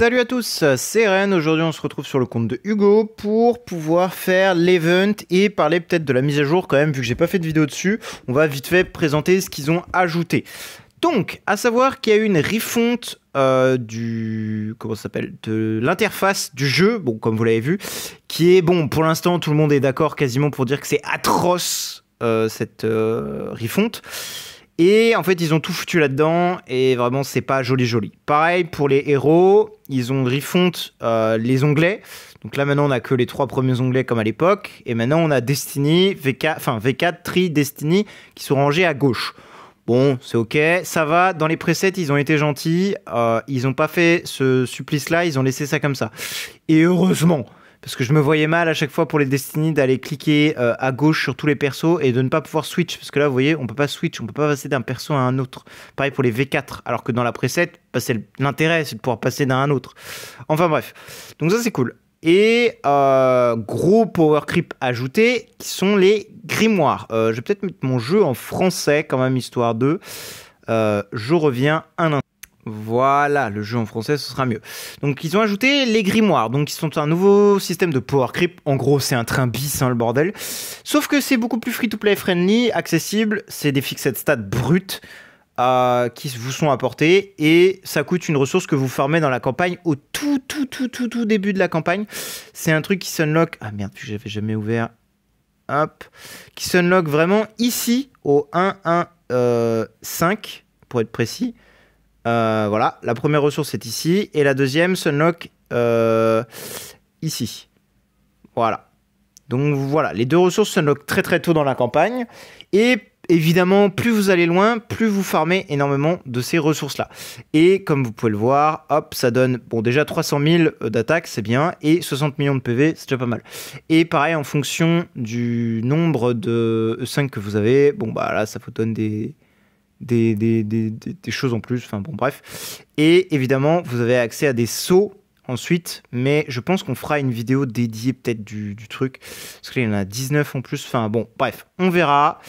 Salut à tous, c'est Ren. Aujourd'hui on se retrouve sur le compte de Hugo pour pouvoir faire l'event et parler peut-être de la mise à jour quand même, vu que j'ai pas fait de vidéo dessus. On va vite fait présenter ce qu'ils ont ajouté. Donc, à savoir qu'il y a eu une refonte comment ça s'appelle, de l'interface du jeu, bon comme vous l'avez vu, qui est bon pour l'instant tout le monde est d'accord quasiment pour dire que c'est atroce cette refonte. Et en fait, ils ont tout foutu là-dedans et vraiment, c'est pas joli joli. Pareil pour les héros, ils ont refonte les onglets. Donc là, maintenant, on a que les 3 premiers onglets comme à l'époque. Et maintenant, on a Destiny, V4, Tri, Destiny qui sont rangés à gauche. Bon, c'est ok, ça va. Dans les presets, ils ont été gentils. Ils n'ont pas fait ce supplice-là, ils ont laissé ça comme ça. Et heureusement, parce que je me voyais mal à chaque fois pour les Destiny d'aller cliquer à gauche sur tous les persos et de ne pas pouvoir switch. Parce que là, vous voyez, on peut pas switch, on peut pas passer d'un perso à un autre. Pareil pour les V4, alors que dans la preset, l'intérêt, c'est de pouvoir passer d'un à un autre. Enfin bref, donc ça c'est cool. Et gros power creep ajouté, qui sont les grimoires. Je vais peut-être mettre mon jeu en français quand même, histoire de... je reviens un instant. Voilà, le jeu en français, ce sera mieux. Donc, ils ont ajouté les grimoires. Donc, ils sont un nouveau système de power creep. En gros, c'est un train bis, hein, le bordel. Sauf que c'est beaucoup plus free-to-play friendly, accessible. C'est des fixed stats brutes qui vous sont apportés. Et ça coûte une ressource que vous farmez dans la campagne au tout début de la campagne. C'est un truc qui s'unlock... Ah merde, j'avais jamais ouvert. Hop. Qui s'unlock vraiment ici, au 1.1.5, pour être précis. Voilà, la première ressource est ici et la deuxième s'unlock ici. Voilà. Donc voilà, les deux ressources s'unlock très tôt dans la campagne et évidemment, plus vous allez loin, plus vous farmez énormément de ces ressources-là. Et comme vous pouvez le voir, hop, ça donne bon déjà 300 000 d'attaque, c'est bien, et 60 millions de PV, c'est déjà pas mal. Et pareil, en fonction du nombre de E5 que vous avez, bon bah là, ça vous donne des choses en plus, enfin bon bref. Et évidemment, vous avez accès à des sauts ensuite, mais je pense qu'on fera une vidéo dédiée peut-être du truc, parce qu'il y en a 19 en plus, enfin bon bref, on verra.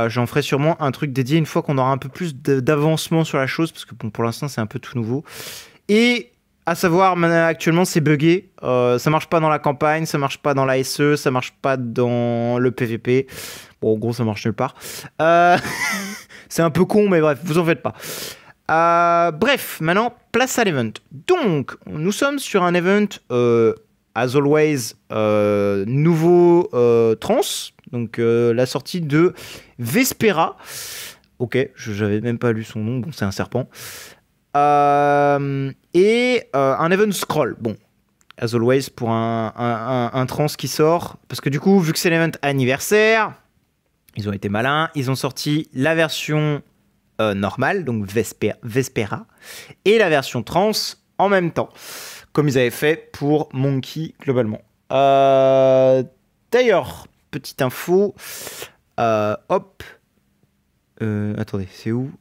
J'en ferai sûrement un truc dédié une fois qu'on aura un peu plus d'avancement sur la chose, parce que bon, pour l'instant c'est un peu tout nouveau. Et à savoir, actuellement c'est buggé, ça marche pas dans la campagne, ça marche pas dans la SE, ça marche pas dans le PVP. Bon, en gros, ça marche nulle part. C'est un peu con, mais bref, vous en faites pas. Bref, maintenant, place à l'event. Donc, nous sommes sur un event, as always, nouveau trans. Donc, la sortie de Vespera. Ok, j'avais même pas lu son nom. Bon, c'est un serpent. Et un event scroll. Bon, as always, pour un trans qui sort. Parce que du coup, vu que c'est l'event anniversaire... Ils ont été malins, ils ont sorti la version normale, donc Vespera, et la version trans en même temps, comme ils avaient fait pour Monkey globalement. D'ailleurs, petite info, hop, attendez, c'est où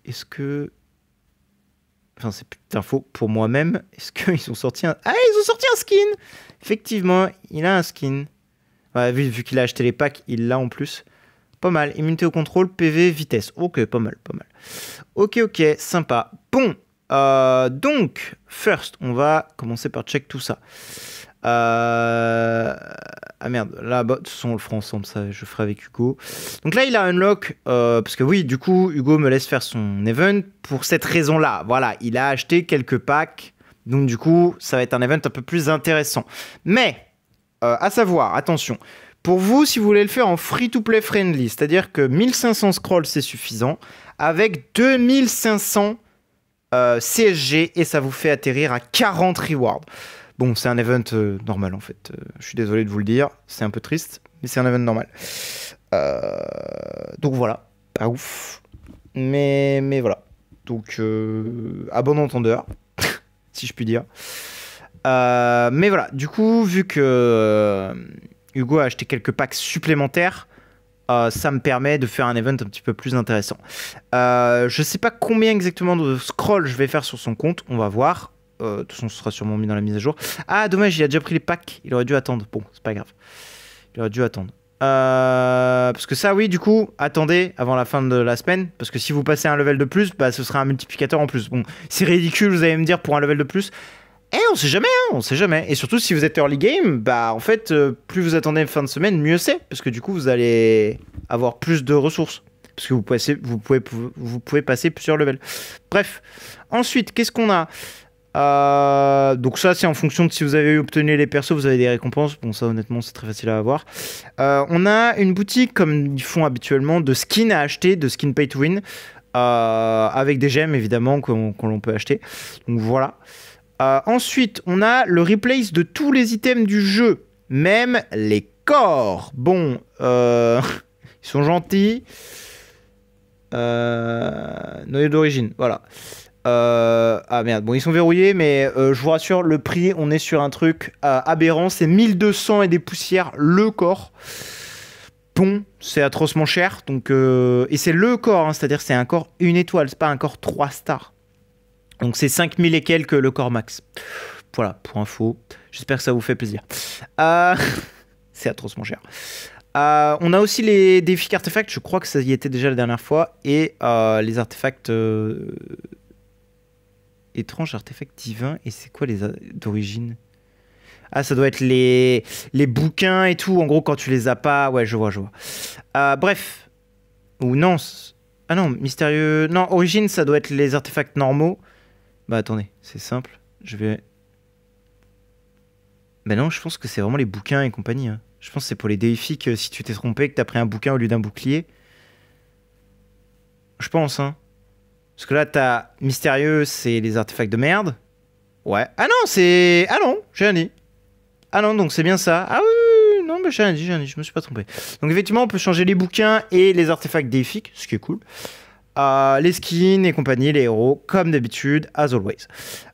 est-ce que... Enfin, c'est petite info pour moi-même, est-ce qu'ils ont sorti un... Ah, ils ont sorti un skin. Effectivement, il a un skin. Ouais, vu qu'il a acheté les packs, il l'a en plus. Pas mal. Immunité au contrôle, PV, vitesse. Ok, pas mal, pas mal. Ok, sympa. Bon, donc, first, on va commencer par check tout ça. Ah merde, là, bah, de toute façon, on le fera ensemble, ça, je ferai avec Hugo. Donc là, il a unlock, parce que oui, du coup, Hugo me laisse faire son event pour cette raison-là. Voilà, il a acheté quelques packs. Donc du coup, ça va être un event un peu plus intéressant. Mais... à savoir, attention, pour vous, si vous voulez le faire en free-to-play friendly, c'est-à-dire que 1500 scrolls, c'est suffisant, avec 2500 CSG, et ça vous fait atterrir à 40 rewards. Bon, c'est un event normal, en fait. Je suis désolé de vous le dire, c'est un peu triste, mais c'est un event normal. Donc voilà, pas ouf, mais voilà. Donc, à bon entendeur, si je puis dire. Mais voilà, du coup, vu que Hugo a acheté quelques packs supplémentaires, ça me permet de faire un event un petit peu plus intéressant. Je sais pas combien exactement de scrolls je vais faire sur son compte, on va voir. De toute façon, ce sera sûrement mis dans la mise à jour. Ah, dommage, il a déjà pris les packs, il aurait dû attendre. Bon, c'est pas grave. Il aurait dû attendre. Parce que ça, oui, du coup, attendez avant la fin de la semaine. Parce que si vous passez un level de plus, bah, ce sera un multiplicateur en plus. Bon, c'est ridicule, vous allez me dire, pour un level de plus. Eh, on sait jamais, hein, on sait jamais. Et surtout, si vous êtes early game, bah, en fait, plus vous attendez fin de semaine, mieux c'est. Parce que du coup, vous allez avoir plus de ressources. Parce que vous pouvez passer plusieurs levels. Bref. Ensuite, qu'est-ce qu'on a? Donc ça, c'est en fonction de si vous avez obtenu les persos, vous avez des récompenses. Bon, ça, honnêtement, c'est très facile à avoir. On a une boutique, comme ils font habituellement, de skins à acheter, de skins pay to win, avec des gemmes, évidemment, qu'on peut acheter. Donc voilà. Ensuite, on a le replace de tous les items du jeu, même les corps. Bon, ils sont gentils. Noyau d'origine, voilà. Ah merde, bon, ils sont verrouillés, mais je vous rassure, le prix, on est sur un truc aberrant. C'est 1200 et des poussières le corps. Bon, c'est atrocement cher. Donc, et c'est le corps, hein, c'est-à-dire c'est un corps 1 étoile, c'est pas un corps 3 stars. Donc c'est 5000 et quelques le corps max. Voilà, pour info. J'espère que ça vous fait plaisir. C'est atrocement cher. On a aussi les défis artefacts, je crois que ça y était déjà la dernière fois. Et les artefacts... étranges, artefacts divins. Et c'est quoi les d'origine? Ah, ça doit être les bouquins et tout. En gros, quand tu les as pas... Ouais, je vois. Bref. Ou non. Ah non, mystérieux... Non, origine, ça doit être les artefacts normaux. Bah attendez, c'est simple. Je vais... Bah non, je pense que c'est vraiment les bouquins et compagnie. Hein. Je pense que c'est pour les défis que si tu t'es trompé, que t'as pris un bouquin au lieu d'un bouclier. Je pense, hein. Parce que là, t'as mystérieux, c'est les artefacts de merde. Ouais. Ah non, c'est... Ah non, j'ai rien dit. Ah non, donc c'est bien ça. Ah oui, non, mais j'ai rien dit, je me suis pas trompé. Donc effectivement, on peut changer les bouquins et les artefacts déifiques, ce qui est cool. Les skins et compagnie, les héros, comme d'habitude, as always.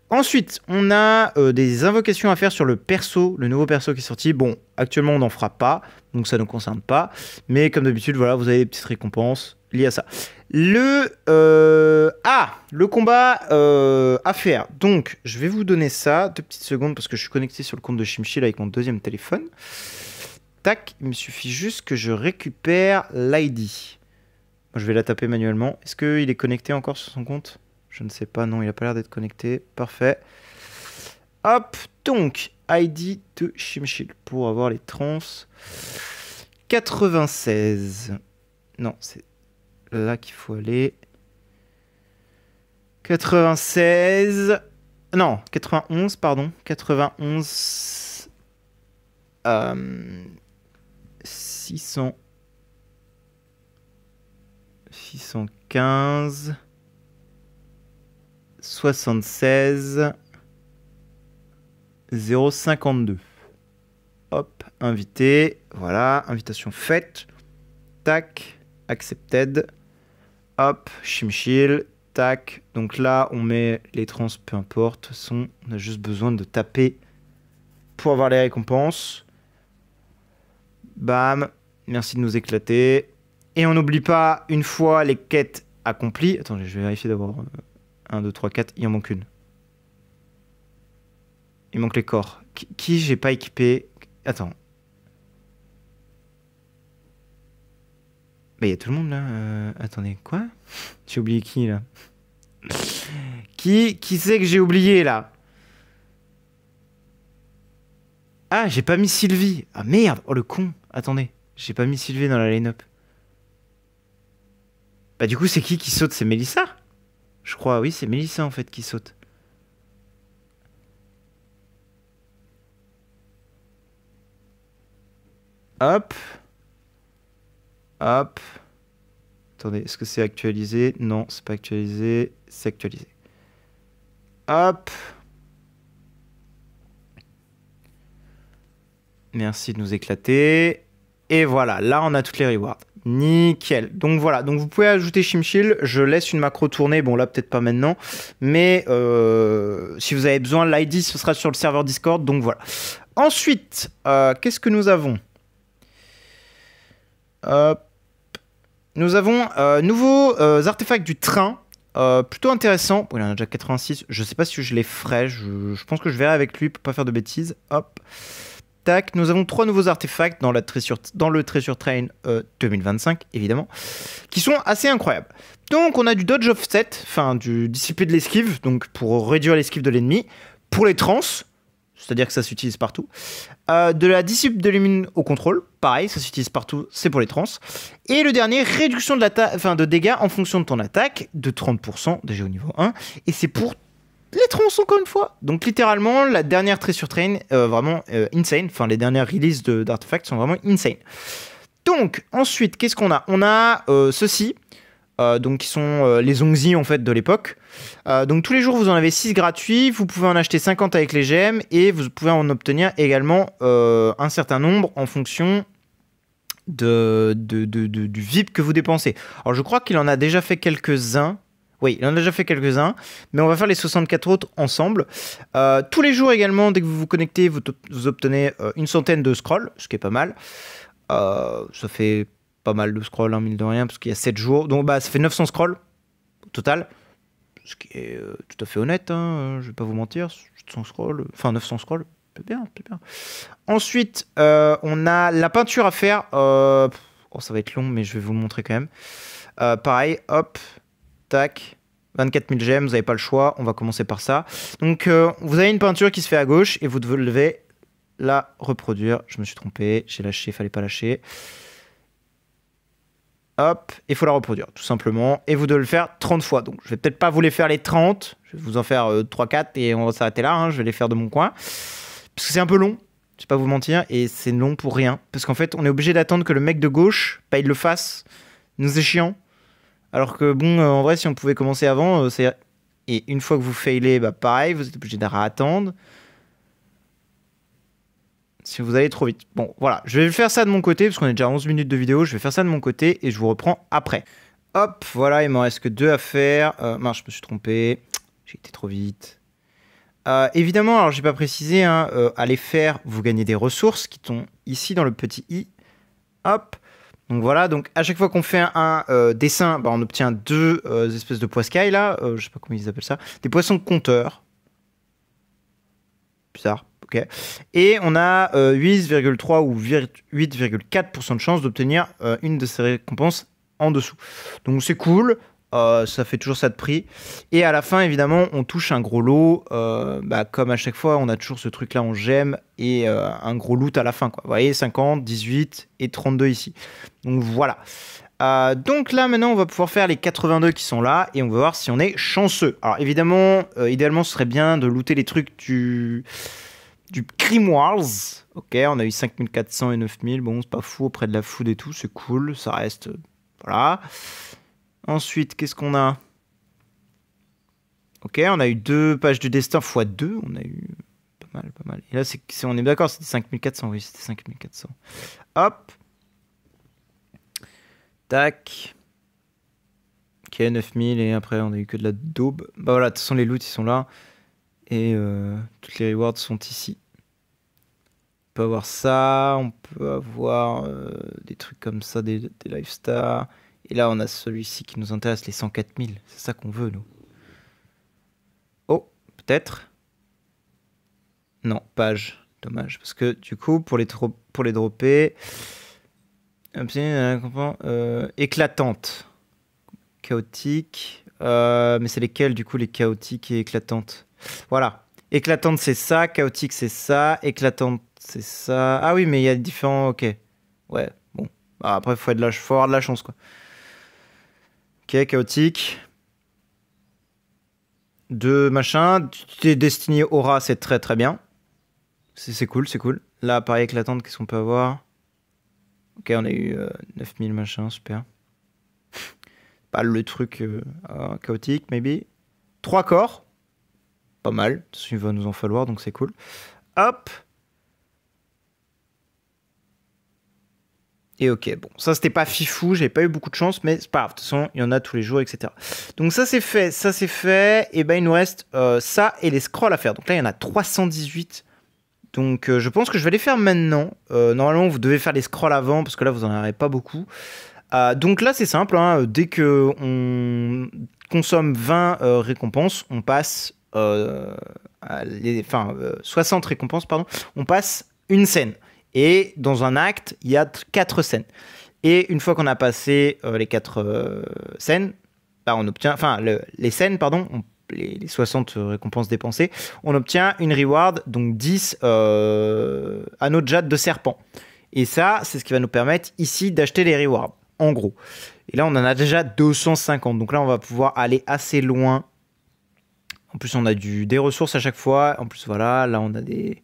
Ensuite, on a des invocations à faire sur le perso, le nouveau perso qui est sorti. Bon, actuellement, on n'en fera pas, donc ça ne nous concerne pas. Mais comme d'habitude, voilà, vous avez des petites récompenses liées à ça. Le combat à faire. Donc, je vais vous donner ça. 2 petites secondes, parce que je suis connecté sur le compte de Shimchill avec mon deuxième téléphone. Tac, il me suffit juste que je récupère l'ID. Je vais la taper manuellement. Est-ce qu'il est connecté encore sur son compte? Je ne sais pas, non, il n'a pas l'air d'être connecté. Parfait. Hop, donc, ID de Shimchill pour avoir les trans. 96. Non, c'est là qu'il faut aller. 96. Non, 91, pardon. 91. 600. 615. 76 052. Hop, invité. Voilà, invitation faite. Tac, accepted. Hop, Shimchill. Tac. Donc là, on met les trans, peu importe. De toute façon, on a juste besoin de taper pour avoir les récompenses. Bam. Merci de nous éclater. Et on n'oublie pas, une fois les quêtes accomplies... Attendez, je vais vérifier d'avoir... 1, 2, 3, 4, il en manque une. Il manque les corps. Qui j'ai pas équipé? Attends. Bah, il y a tout le monde là. Attendez, quoi? J'ai oublié qui là? Qui c'est que j'ai oublié là? Ah, j'ai pas mis Sylvie. Ah merde, oh le con. Attendez, j'ai pas mis Sylvie dans la line-up. Bah du coup, c'est qui saute? C'est Mélissa? Je crois, oui, c'est Mélissa en fait qui saute. Hop. Hop. Attendez, est-ce que c'est actualisé? Non, c'est pas actualisé. C'est actualisé. Hop. Merci de nous éclater. Et voilà, là on a toutes les rewards. Nickel. Donc voilà, donc vous pouvez ajouter Shimchill. Je laisse une macro tourner. Bon là peut-être pas maintenant, mais si vous avez besoin, l'ID ce sera sur le serveur Discord. Donc voilà. Ensuite, qu'est-ce que nous avons? Nous avons nouveaux artefacts du train. Plutôt intéressant. Bon, il en a déjà 86. Je sais pas si je les ferai. Je pense que je verrai avec lui pour pas faire de bêtises. Hop. Tac, nous avons 3 nouveaux artefacts dans, le Treasure Train 2025, évidemment, qui sont assez incroyables. Donc, on a du Dodge Offset, enfin, du dissipé de l'esquive, donc pour réduire l'esquive de l'ennemi, pour les trans, c'est-à-dire que ça s'utilise partout. De la dissipe de l'immun au contrôle, pareil, ça s'utilise partout, c'est pour les trans. Et le dernier, réduction de dégâts en fonction de ton attaque, de 30%, déjà au niveau 1, et c'est pour les trans encore une fois. Donc littéralement, la dernière Treasure Train, vraiment insane. Enfin, les dernières releases d'artefacts sont vraiment insane. Donc, ensuite, qu'est-ce qu'on a? On a ceux-ci, donc qui sont les Ongzi en fait de l'époque. Donc tous les jours, vous en avez 6 gratuits. Vous pouvez en acheter 50 avec les gemmes et vous pouvez en obtenir également un certain nombre en fonction du VIP que vous dépensez. Alors je crois qu'il en a déjà fait quelques-uns. Oui, il en a déjà fait quelques-uns, mais on va faire les 64 autres ensemble. Tous les jours également, dès que vous vous connectez, vous obtenez une centaine de scrolls, ce qui est pas mal. Ça fait pas mal de scrolls, hein, mine de rien, parce qu'il y a 7 jours. Donc bah, ça fait 900 scrolls au total, ce qui est tout à fait honnête, hein, je vais pas vous mentir. 700 scrolls, enfin 900 scrolls, c'est bien, c'est bien. Ensuite, on a la peinture à faire. Oh, ça va être long, mais je vais vous le montrer quand même. Pareil, hop. Tac, 24 000 gemmes, vous n'avez pas le choix, on va commencer par ça. Donc vous avez une peinture qui se fait à gauche et vous devez la reproduire. Je me suis trompé, j'ai lâché, fallait pas lâcher. Hop, il faut la reproduire tout simplement. Et vous devez le faire 30 fois. Donc je vais peut-être pas vous les faire les 30, je vais vous en faire 3-4 et on va s'arrêter là, hein. Je vais les faire de mon coin. Parce que c'est un peu long, je vais pas vous mentir, et c'est long pour rien. Parce qu'en fait, on est obligé d'attendre que le mec de gauche, il le fasse. Nous est chiant. Alors que bon, en vrai, si on pouvait commencer avant, c'est... Et une fois que vous failez, bah pareil, vous êtes obligé d'attendre. Si vous allez trop vite. Bon, voilà, je vais faire ça de mon côté, parce qu'on est déjà à 11 minutes de vidéo, je vais faire ça de mon côté, et je vous reprends après. Hop, voilà, il m'en reste que 2 à faire. Mince, je me suis trompé, j'ai été trop vite. Évidemment, alors j'ai pas précisé, hein, à les faire, vous gagnez des ressources qui sont ici dans le petit i. Hop. Donc voilà, donc à chaque fois qu'on fait un dessin, bah, on obtient 2 espèces de poiscailles là, je sais pas comment ils appellent ça, des poissons compteurs. Bizarre, ok. Et on a 8,3 ou 8,4% de chance d'obtenir une de ces récompenses en dessous. Donc c'est cool, ça fait toujours ça de prix. Et à la fin, évidemment, on touche un gros lot. Bah, comme à chaque fois, on a toujours ce truc là en gemme et un gros loot à la fin, quoi. Vous voyez, 50, 18 et 32 ici. Donc voilà. Donc là, maintenant, on va pouvoir faire les 82 qui sont là et on va voir si on est chanceux. Alors évidemment, idéalement, ce serait bien de looter les trucs du Grimoires. Ok, on a eu 5400 et 9000. Bon, c'est pas fou auprès de la food et tout, c'est cool. Ça reste... voilà. Ensuite, qu'est-ce qu'on a? Ok, on a eu 2 pages du destin x 2. On a eu pas mal, pas mal. Et là, on est d'accord, c'était 5400. Oui, c'était 5400. Hop. Tac. Ok, 9000. Et après, on a eu que de la daube. Bah voilà, de toute façon, les loots, ils sont là. Et toutes les rewards sont ici. On peut avoir ça. On peut avoir des trucs comme ça, des lifestars. Et là, on a celui-ci qui nous intéresse, les 104 000. C'est ça qu'on veut, nous. Oh, peut-être. Non, page. Dommage. Parce que, du coup, pour les dropper... éclatante. Chaotique. Mais c'est lesquels, du coup, les chaotiques et éclatantes? Voilà. Éclatante, c'est ça. Chaotique, c'est ça. Éclatante, c'est ça. Ah oui, mais il y a différents... Ok. Ouais, bon. Bah, après, il faut avoir de la chance, quoi. Ok, chaotique. 2 machins. T'es destiné aura, c'est très très bien. C'est cool, c'est cool. Là, pareil, éclatante, qu'est-ce qu'on peut avoir? Ok, on a eu 9000 machins, super. Pas le truc chaotique, maybe. 3 corps. Pas mal. Il va nous en falloir, donc c'est cool. Hop. Et ok, bon, ça c'était pas fifou, j'avais pas eu beaucoup de chance, mais c'est pas grave, de toute façon, il y en a tous les jours, etc. Donc ça c'est fait, et ben il nous reste ça et les scrolls à faire. Donc là il y en a 318, donc je pense que je vais les faire maintenant. Normalement vous devez faire les scrolls avant, parce que là vous en aurez pas beaucoup. Donc là c'est simple, hein, dès que on consomme 20 récompenses, on passe, 60 récompenses, pardon, on passe une scène. Et dans un acte, il y a 4 scènes. Et une fois qu'on a passé les 4 scènes, bah, on obtient, enfin les scènes, pardon, les 60 récompenses dépensées, on obtient une reward, donc 10 anneaux de jade de serpent. Et ça, c'est ce qui va nous permettre ici d'acheter les rewards, en gros. Et là, on en a déjà 250. Donc là, on va pouvoir aller assez loin. En plus, on a des ressources à chaque fois. En plus, voilà, là, on a des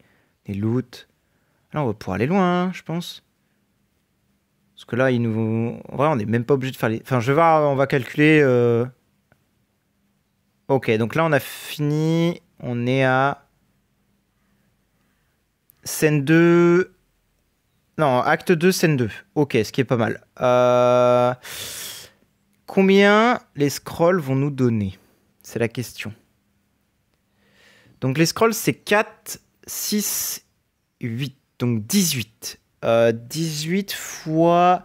loots. Là, on va pouvoir aller loin, hein, je pense. Parce que là, en vrai, on n'est même pas obligé de faire les... Enfin, je vais voir, on va calculer... Ok, donc là, on a fini. On est à... Scène 2... Non, acte 2, scène 2. Ok, ce qui est pas mal. Combien les scrolls vont nous donner? C'est la question. Donc les scrolls, c'est 4, 6, 8. Donc 18. 18 fois...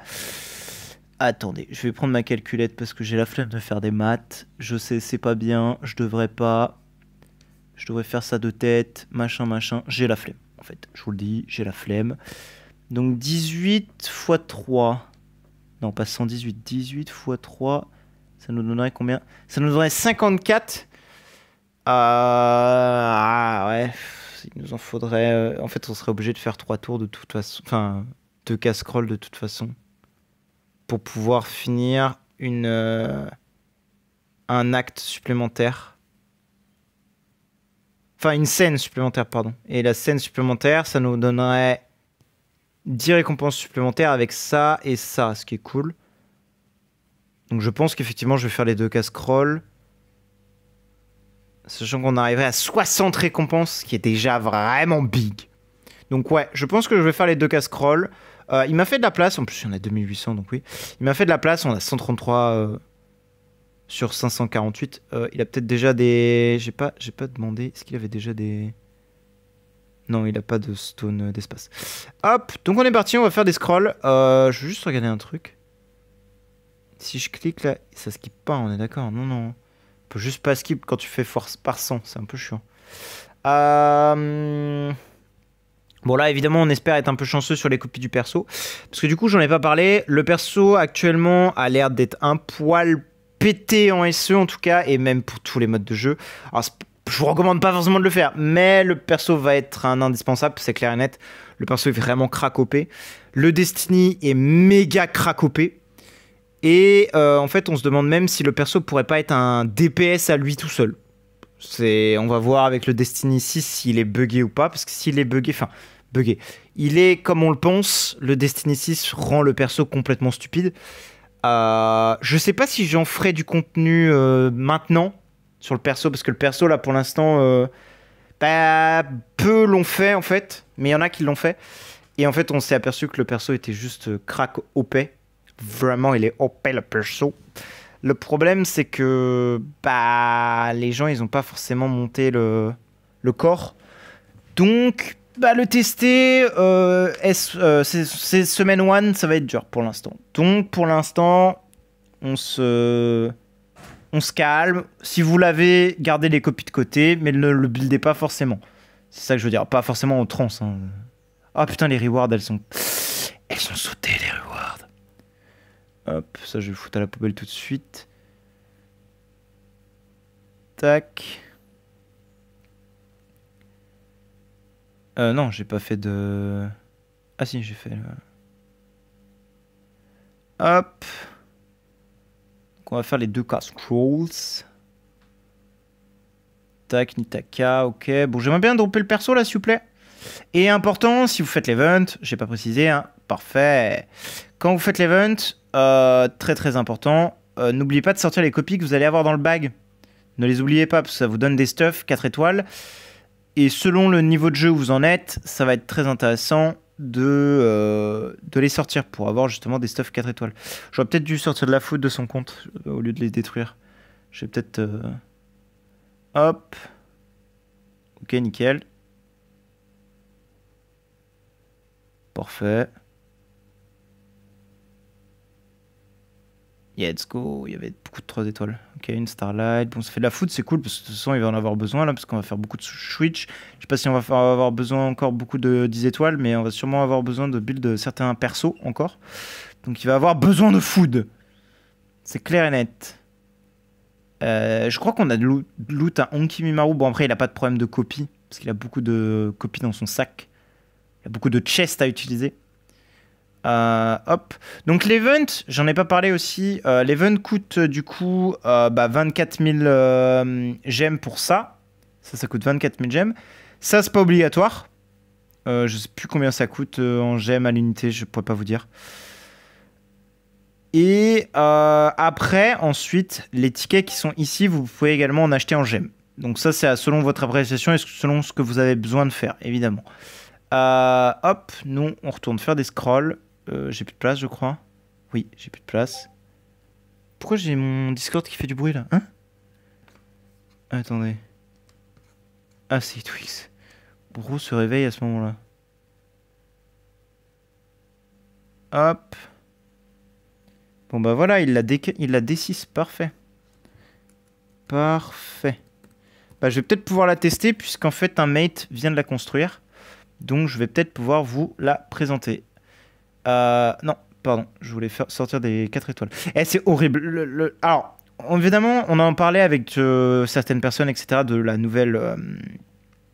Attendez, je vais prendre ma calculette parce que j'ai la flemme de faire des maths. Je sais, c'est pas bien. Je devrais pas. Je devrais faire ça de tête. Machin, machin. J'ai la flemme, en fait. Je vous le dis, j'ai la flemme. Donc 18 fois 3. Non, pas 118. 18 fois 3. Ça nous donnerait combien? Ça nous donnerait 54. Ah ouais. Il nous en faudrait... En fait, on serait obligé de faire 3 tours de toute façon. Enfin, 2 casseroles de toute façon. Pour pouvoir finir un acte supplémentaire. Enfin, une scène supplémentaire, pardon. Et la scène supplémentaire, ça nous donnerait 10 récompenses supplémentaires avec ça et ça, ce qui est cool. Donc je pense qu'effectivement, je vais faire les 2 casse-scrolls. Sachant qu'on arriverait à 60 récompenses, ce qui est déjà vraiment big. Donc ouais, je pense que je vais faire les 2 casse-scrolls. Il m'a fait de la place, en plus il y en a 2800, donc oui. Il m'a fait de la place, on a 133 sur 548. Il a peut-être déjà des... J'ai pas demandé, est-ce qu'il avait déjà des... Non, il a pas de stone d'espace. Hop, donc on est parti, on va faire des scrolls. Je veux juste regarder un truc. Si je clique là, ça skip pas, on est d'accord? Non, non. On peut juste pas skip quand tu fais force par 100, c'est un peu chiant. Bon là évidemment on espère être un peu chanceux sur les copies du perso. Parce que du coup j'en ai pas parlé. Le perso actuellement a l'air d'être un poil pété en SE en tout cas. Et même pour tous les modes de jeu. Alors je vous recommande pas forcément de le faire. Mais le perso va être un indispensable, c'est clair et net. Le perso est vraiment crack OP. Le Destiny est méga crack OP. Et en fait on se demande même si le perso pourrait pas être un DPS à lui tout seul. On va voir avec le Destiny 6 s'il est buggé ou pas. Parce que s'il est buggé, enfin, buggé. Il est comme on le pense. Le Destiny 6 rend le perso complètement stupide. Je sais pas si j'en ferai du contenu maintenant sur le perso. Parce que le perso, là, pour l'instant, peu l'ont fait, en fait. Mais il y en a qui l'ont fait. Et en fait, on s'est aperçu que le perso était juste crack OP. Vraiment, il est OP, le perso. Le problème, c'est que les gens, ils n'ont pas forcément monté le corps. Donc, le tester, c'est semaine 1, ça va être dur pour l'instant. Donc, pour l'instant, on se calme. Si vous l'avez, gardez les copies de côté, mais ne le buildez pas forcément. C'est ça que je veux dire. Pas forcément en trans. Hein. Ah putain, les rewards, elles sont sautées, les rewards. Hop, ça je vais le foutre à la poubelle tout de suite. Tac. Non, j'ai pas fait de... Ah si, j'ai fait... Hop. Donc on va faire les 2 cas scrolls. Tac, Nitaka, ok. Bon, j'aimerais bien dropper le perso là, s'il vous plaît. Et important, si vous faites l'event, j'ai pas précisé, hein. Parfait. Quand vous faites l'event, très très important, n'oubliez pas de sortir les copies que vous allez avoir dans le bag. Ne les oubliez pas, parce que ça vous donne des stuffs 4 étoiles. Et selon le niveau de jeu où vous en êtes, ça va être très intéressant de les sortir pour avoir justement des stuffs 4 étoiles. J'aurais peut-être dû sortir de la foot de son compte au lieu de les détruire. Je vais peut-être... Hop. Ok, nickel. Parfait. Yeah, let's go. Il y avait beaucoup de 3 étoiles. Ok, une Starlight. Bon, ça fait de la food, c'est cool parce que de toute façon, il va en avoir besoin là parce qu'on va faire beaucoup de switch. Je sais pas si on va avoir besoin encore beaucoup de 10 étoiles, mais on va sûrement avoir besoin de build certains persos encore. Donc il va avoir besoin de food. C'est clair et net. Je crois qu'on a de loot à Onkimimaru. Bon, après, il a pas de problème de copie parce qu'il a beaucoup de copies dans son sac. Il y a beaucoup de chests à utiliser. Hop. Donc l'event, j'en ai pas parlé aussi. L'event coûte du coup 24 000 gemmes pour ça. Ça coûte 24 000 gemmes. Ça, c'est pas obligatoire. Je sais plus combien ça coûte en gemmes à l'unité, je pourrais pas vous dire. Et après, ensuite, les tickets qui sont ici, vous pouvez également en acheter en gemmes. Donc ça, c'est selon votre appréciation et selon ce que vous avez besoin de faire, évidemment. Hop, nous, on retourne faire des scrolls. J'ai plus de place, je crois. Oui, j'ai plus de place. Pourquoi j'ai mon Discord qui fait du bruit, là? Hein? Attendez. Ah, c'est Twix. Bro se réveille à ce moment-là. Hop. Bon, bah voilà, il l'a D6. Parfait. Parfait. Bah, je vais peut-être pouvoir la tester, puisqu'en fait, un mate vient de la construire. Donc, je vais peut-être pouvoir vous la présenter. Non, pardon, je voulais faire sortir des 4 étoiles. Eh, c'est horrible. Alors, évidemment, on en parlait avec certaines personnes, etc., de la nouvelle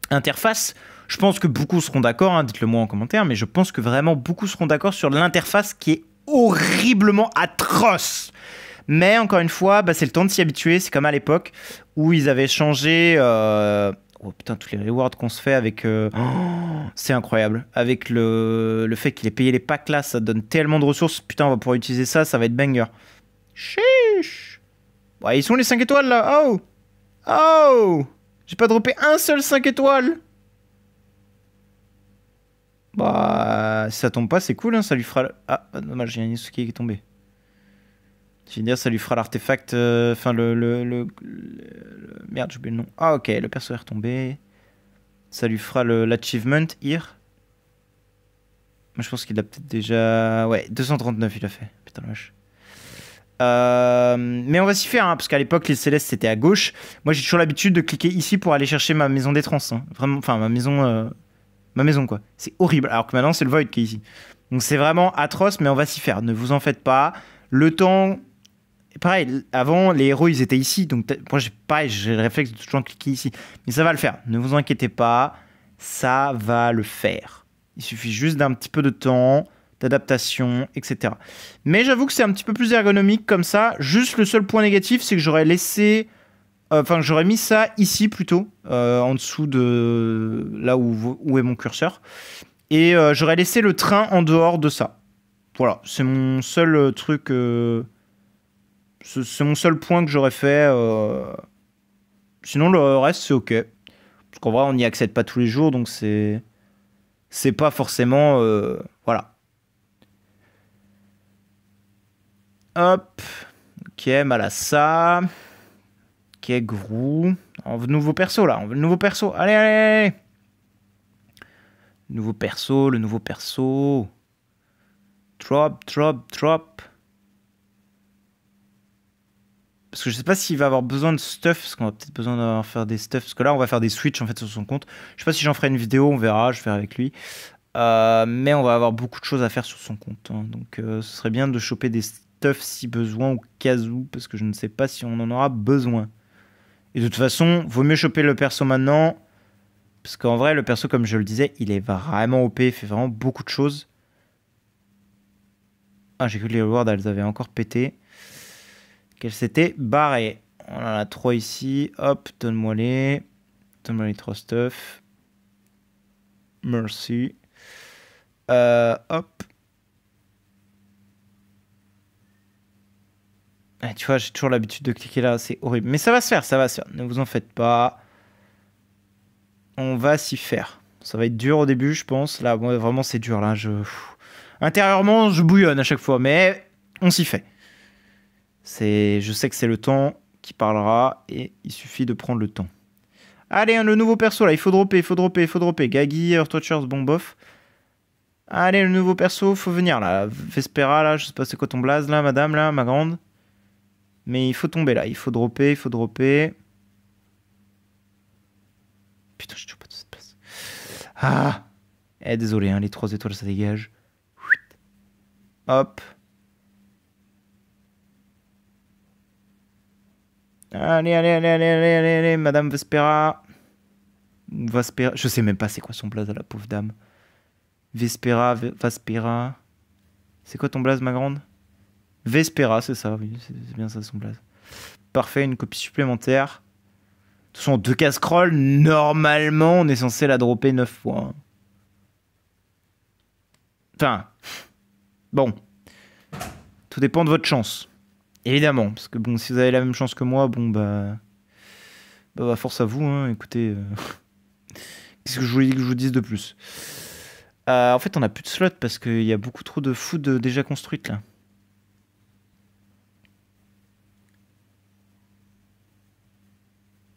interface. Je pense que beaucoup seront d'accord, hein, dites-le moi en commentaire, mais je pense que vraiment beaucoup seront d'accord sur l'interface qui est horriblement atroce. Mais encore une fois, bah, c'est le temps de s'y habituer. C'est comme à l'époque où ils avaient changé... Oh putain, tous les rewards qu'on se fait avec... c'est incroyable. Avec le fait qu'il ait payé les packs là, ça donne tellement de ressources. Putain, on va pouvoir utiliser ça, ça va être banger. Chiche. Ouais, ils sont les 5 étoiles là. Oh. Oh. J'ai pas droppé un seul 5 étoiles. Bah, si ça tombe pas, c'est cool, hein, ça lui fera... Ah, dommage, il y a un Isuki qui est tombé. Je veux dire, ça lui fera l'artefact... Enfin, merde, j'ai oublié le nom. Ah, ok, le perso est retombé. Ça lui fera l'achievement, here. Moi, je pense qu'il a peut-être déjà... Ouais, 239, il a fait. Putain, la vache. Mais on va s'y faire, hein, parce qu'à l'époque, les célestes, c'était à gauche. Moi, j'ai toujours l'habitude de cliquer ici pour aller chercher ma maison des trans. Hein. Vraiment, enfin, ma maison, quoi. C'est horrible. Alors que maintenant, c'est le Void qui est ici. Donc, c'est vraiment atroce, mais on va s'y faire. Ne vous en faites pas. Le temps... Pareil, avant, les héros, ils étaient ici. Donc, moi, j'ai le réflexe de toujours cliquer ici. Mais ça va le faire. Ne vous inquiétez pas. Ça va le faire. Il suffit juste d'un petit peu de temps, d'adaptation, etc. Mais j'avoue que c'est un petit peu plus ergonomique comme ça. Juste le seul point négatif, c'est que j'aurais laissé... Enfin, j'aurais mis ça ici plutôt, en dessous de là où est mon curseur. Et j'aurais laissé le train en dehors de ça. Voilà, c'est mon seul truc... C'est mon seul point que j'aurais fait. Sinon, le reste, c'est ok. Parce qu'en vrai, on n'y accède pas tous les jours, donc c'est pas forcément... voilà. Hop. Ok, Malassa. Ok, Grou. On veut de nouveaux persos, là. On veut le nouveau perso. Allez, allez, allez. Nouveau perso, le nouveau perso. Drop, drop, drop. Parce que je sais pas s'il va avoir besoin de stuff, parce qu'on va peut-être besoin d'en faire des stuff. Parce que là, on va faire des switches en fait sur son compte. Je sais pas si j'en ferai une vidéo, on verra, je ferai avec lui. Mais on va avoir beaucoup de choses à faire sur son compte. Hein. Donc ce serait bien de choper des stuff si besoin, au cas où, parce que je ne sais pas si on en aura besoin. Et de toute façon, vaut mieux choper le perso maintenant. Parce qu'en vrai, le perso, comme je le disais, il est vraiment OP, il fait vraiment beaucoup de choses. Ah, j'ai cru que les rewards, elles avaient encore pété. Qu'elle s'était barrée. On en a 3 ici. Hop, donne-moi les 3 stuff. Merci. Hop. Ah, tu vois, j'ai toujours l'habitude de cliquer là. C'est horrible. Mais ça va se faire, ça va se faire. Ne vous en faites pas. On va s'y faire. Ça va être dur au début, je pense. Là, bon, vraiment, c'est dur. Là, intérieurement, je bouillonne à chaque fois. Mais on s'y fait. Je sais que c'est le temps qui parlera et il suffit de prendre le temps. Allez, le nouveau perso là, il faut dropper, il faut dropper, il faut dropper. Gagi, Earthwatchers, bon bof. Allez, le nouveau perso, faut venir là. Vespera là, je sais pas c'est quoi ton blaze là, madame là, ma grande. Mais il faut tomber là, il faut dropper, il faut dropper. Putain, je trouve pas de cette place. Ah! Eh, désolé, hein, les 3 étoiles, ça dégage. Hop. Allez, allez, allez, allez, allez, allez, allez, Madame Vespera. Vespera. Je sais même pas c'est quoi son blaze à la pauvre dame. Vespera, Vespera. C'est quoi ton blaze, ma grande? Vespera, c'est ça, oui, c'est bien ça son blaze. Parfait, une copie supplémentaire. De toute façon, 2 casseroles, normalement, on est censé la dropper 9 fois. Hein. Enfin, bon. Tout dépend de votre chance. Évidemment, parce que bon, si vous avez la même chance que moi, bon, bah force à vous, hein, écoutez. Qu'est-ce que je voulais que je vous dise de plus? En fait, on a plus de slots parce qu'il y a beaucoup trop de food déjà construites, là.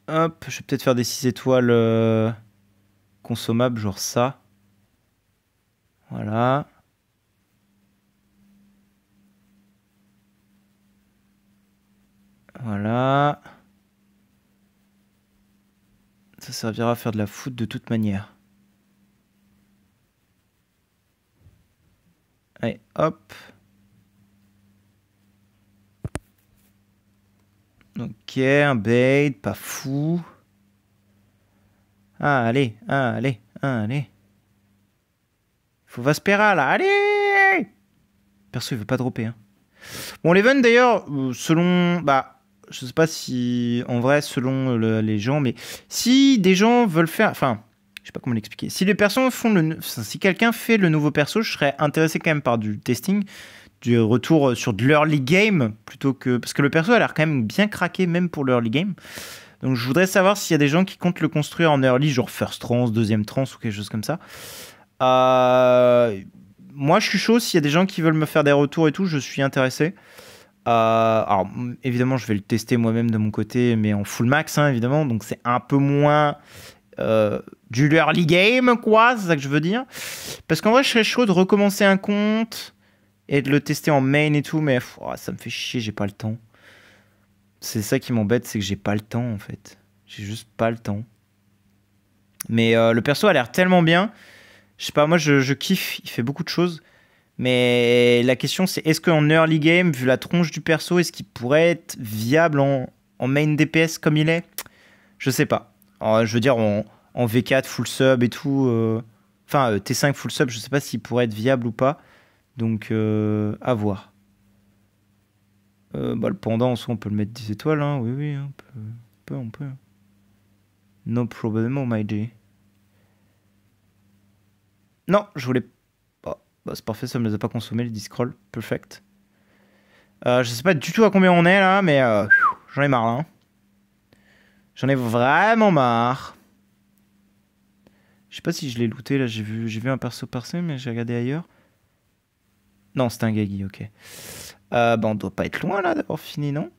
Hop, je vais peut-être faire des 6 étoiles consommables, genre ça. Voilà. Voilà. Ça servira à faire de la food de toute manière. Allez, hop. Ok, un bait, pas fou. Ah, allez, ah, allez, ah, allez. Faut Vaspera, là, allez! Perso, il veut pas dropper, hein. Bon, l'event, d'ailleurs, selon... Bah, je sais pas si... En vrai, selon les gens, mais... Si des gens veulent faire... Enfin, je sais pas comment l'expliquer. Si les personnes font le... Enfin, si quelqu'un fait le nouveau perso, je serais intéressé quand même par du testing, du retour sur de l'early game, plutôt que... Parce que le perso a l'air quand même bien craqué, même pour l'early game. Donc, je voudrais savoir s'il y a des gens qui comptent le construire en early, genre first trance, deuxième trance ou quelque chose comme ça. Moi, je suis chaud. S'il y a des gens qui veulent me faire des retours et tout, je suis intéressé. Alors, évidemment, je vais le tester moi-même de mon côté, mais en full max, hein, évidemment. Donc, c'est un peu moins du early game, quoi. C'est ça que je veux dire. Parce qu'en vrai, je serais chaud de recommencer un compte et de le tester en main et tout, mais ça me fait chier, j'ai pas le temps. C'est ça qui m'embête, c'est que j'ai pas le temps, en fait. J'ai juste pas le temps. Mais le perso a l'air tellement bien. Je sais pas, moi, je kiffe. Il fait beaucoup de choses. Mais la question, c'est est-ce qu'en early game, vu la tronche du perso, est-ce qu'il pourrait être viable en main DPS comme il est? Je sais pas. Alors, je veux dire, en V4 full sub et tout. Enfin, T5 full sub, je sais pas s'il pourrait être viable ou pas. Donc, à voir. Le panda, en soi, on peut le mettre 10 étoiles. Hein. Oui, oui, on peut. No problemo, my G. Non, je voulais pas. Bah, c'est parfait, ça me les a pas consommés, les 10 scrolls. Perfect. Je sais pas du tout à combien on est là, mais j'en ai marre là. Hein. J'en ai vraiment marre. Je sais pas si je l'ai looté là, j'ai vu un perso passer, mais j'ai regardé ailleurs. Non, c'était un Gagi, ok. Bah, on doit pas être loin là d'avoir fini, non?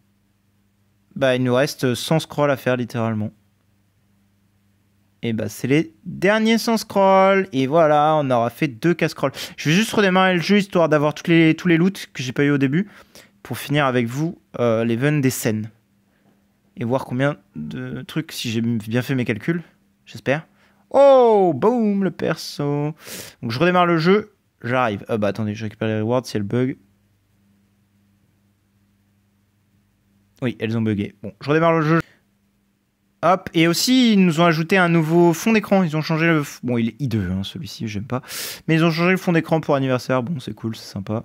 Bah, il nous reste 100 scrolls à faire littéralement. Et bah, c'est les derniers 100 scrolls. Et voilà, on aura fait 2 casse-scrolls. Je vais juste redémarrer le jeu histoire d'avoir tous les loots que j'ai pas eu au début. Pour finir avec vous l'event des scènes. Et voir combien de trucs, si j'ai bien fait mes calculs. J'espère. Oh, boum, le perso. Donc je redémarre le jeu. J'arrive. Bah attendez, je récupère les rewards si elles bug. Oui, elles ont bugué. Bon, je redémarre le jeu. Hop, et aussi, ils nous ont ajouté un nouveau fond d'écran. Ils ont changé le... Bon, il est hideux, hein, celui-ci, j'aime pas. Mais ils ont changé le fond d'écran pour anniversaire. Bon, c'est cool, c'est sympa.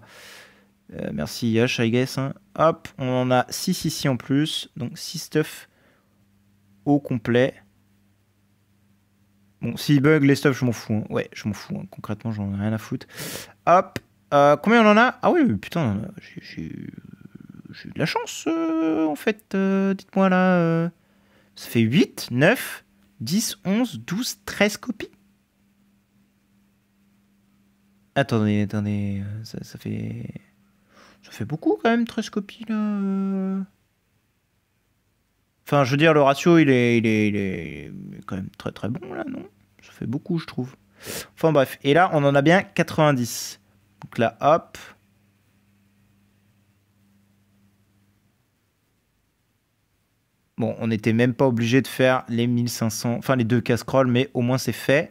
Merci Yash, I guess. Hein. Hop, on en a 6 ici en plus. Donc 6 stuff au complet. Bon, s'il bug les stuff, je m'en fous. Hein. Ouais, je m'en fous. Hein. Concrètement, j'en ai rien à foutre. Hop, combien on en a? Ah oui, putain, j'ai eu de la chance, en fait. Dites-moi là. Ça fait 8, 9, 10, 11, 12, 13 copies. Attendez. Ça fait... Ça fait beaucoup quand même, 13 copies là. Enfin, je veux dire, le ratio, il est quand même très très bon là, non? Ça fait beaucoup, je trouve. Enfin bref, et là, on en a bien 90. Donc là, hop. Bon, on n'était même pas obligé de faire les 1500, enfin les 2K scroll, mais au moins c'est fait.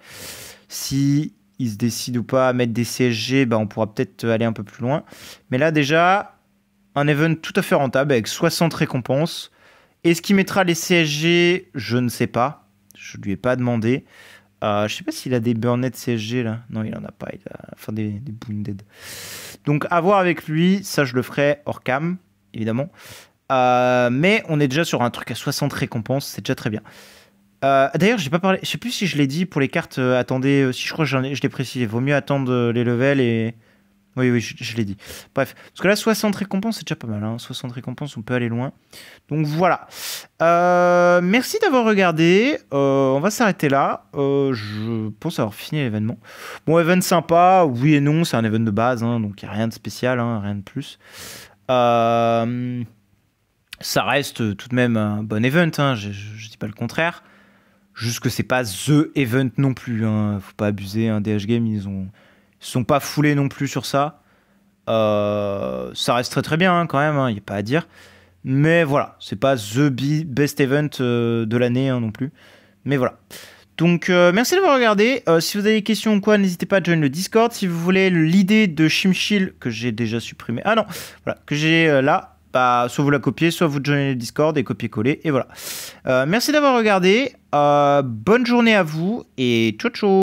Si ils se décident ou pas à mettre des CSG, bah, on pourra peut-être aller un peu plus loin. Mais là déjà, un event tout à fait rentable avec 60 récompenses. Est-ce qu'il mettra les CSG? Je ne sais pas. Je lui ai pas demandé. Je sais pas s'il a des burnets CSG là. Non, il en a pas. Il a enfin des wounded. Donc à voir avec lui. Ça, je le ferai hors cam, évidemment. Mais on est déjà sur un truc à 60 récompenses. C'est déjà très bien. D'ailleurs, j'ai pas parlé. Je sais plus si je l'ai dit pour les cartes. Attendez, si je crois que je l'ai précisé. Vaut mieux attendre les levels et. Oui, oui, je l'ai dit. Bref, parce que là, 60 récompenses, c'est déjà pas mal. Hein. 60 récompenses, on peut aller loin. Donc voilà. Merci d'avoir regardé. On va s'arrêter là. Je pense avoir fini l'événement. Bon, event sympa, oui et non. C'est un event de base, hein, donc il n'y a rien de spécial, hein, rien de plus. Ça reste tout de même un bon event, hein, je dis pas le contraire. Juste que c'est pas THE event non plus. Hein. Faut pas abuser. Hein. DH Game, ils sont pas foulés non plus sur ça. Ça reste très très bien hein, quand même, il n'y a pas à dire. Mais voilà, c'est pas the best event de l'année hein, non plus. Mais voilà. Donc merci d'avoir regardé. Si vous avez des questions ou quoi, n'hésitez pas à joindre le Discord. Si vous voulez l'idée de Shimchill que j'ai déjà supprimé. Ah non, voilà, que j'ai là. Bah, soit vous la copiez, soit vous joignez le Discord et copier-coller. Et voilà. Merci d'avoir regardé. Bonne journée à vous et ciao ciao.